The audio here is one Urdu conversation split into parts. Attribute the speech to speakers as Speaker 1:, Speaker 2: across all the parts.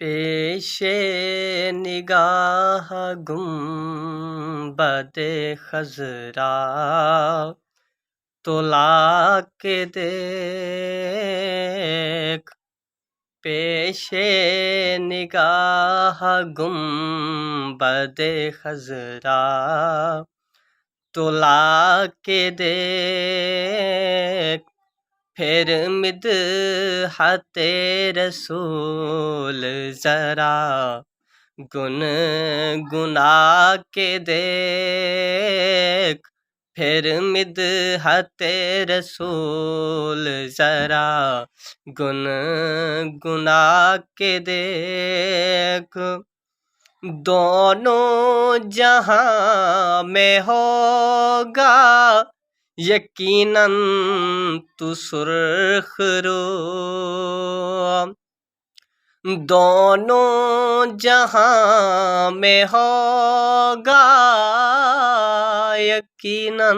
Speaker 1: پیش نگاہ گنبد خضرا تو لا کے دیکھ، پیش نگاہ گنبد خضرا تو لا کے دیکھ، پھر مدحت رسول ذرا گنگنا کے دیکھ، پھر مدحت رسول ذرا گنگنا کے دیکھ۔ دونوں جہاں میں ہوگا یقیناً تو سرخ رو، دونوں جہاں میں ہوگا یقیناً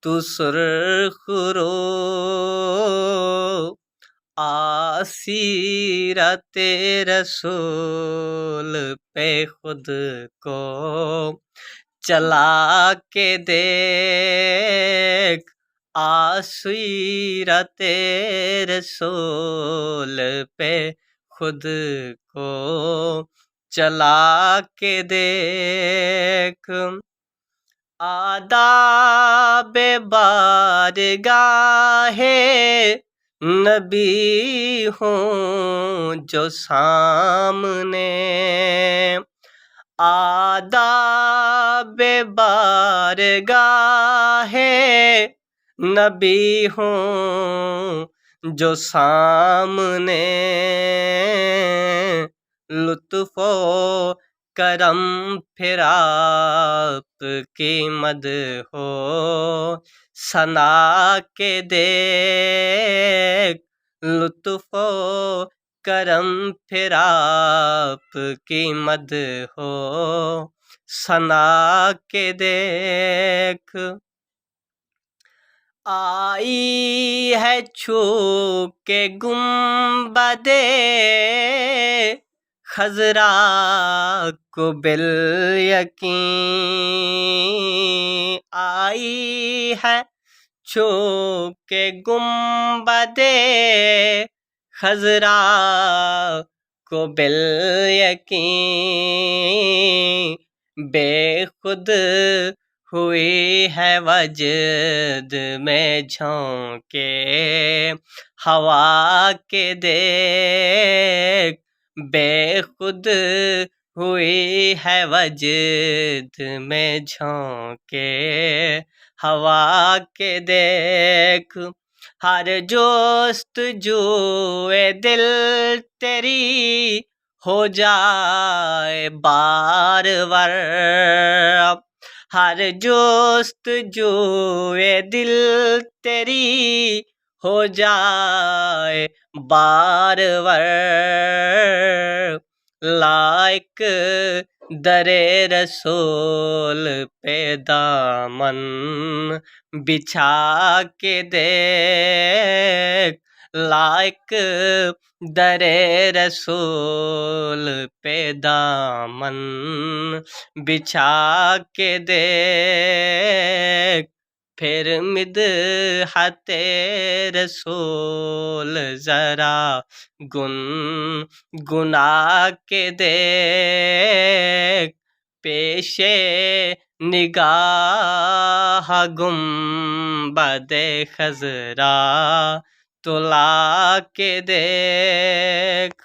Speaker 1: تو سرخ رو۔ سیرت رسول پہ خود کو چلا کے دیکھ، سیرت رسول پہ خود کو چلا کے دیکھ۔ آداب بارگاہ نبی ہوں جو سامنے، آداب بارگاہ نبی ہوں جو سامنے، لطف و کرم پھر آپ کی مدح و ثنا کے دیکھ، لطف و کرم پھر آپ کی مدح و ثنا کے دیکھ۔ آئی ہے چھو کے گنبد خضرا کو بالیقین، آئی ہے چھو کے گنبد خضرا کو بالیقین، بے خود ہوئی ہے وجد میں جھونکے ہوا کے دیکھ، بے خود ہوئی ہے وجد میں جھونکے ہوا کے دیکھ۔ ہر جستجوئے دل تیری ہو جائے بار ور، ہر جستجوئے دل تیری ہو جائے بار ور، لائق در رسول پہ دامن بچھا کے دیکھ، لائق در رسول پہ دامن بچھا کے دیکھ، پھر مدحت رسول ذرا گنگنا کے دیکھ، پیش نگاہ گنبد خضرا تو لا کے دیکھ۔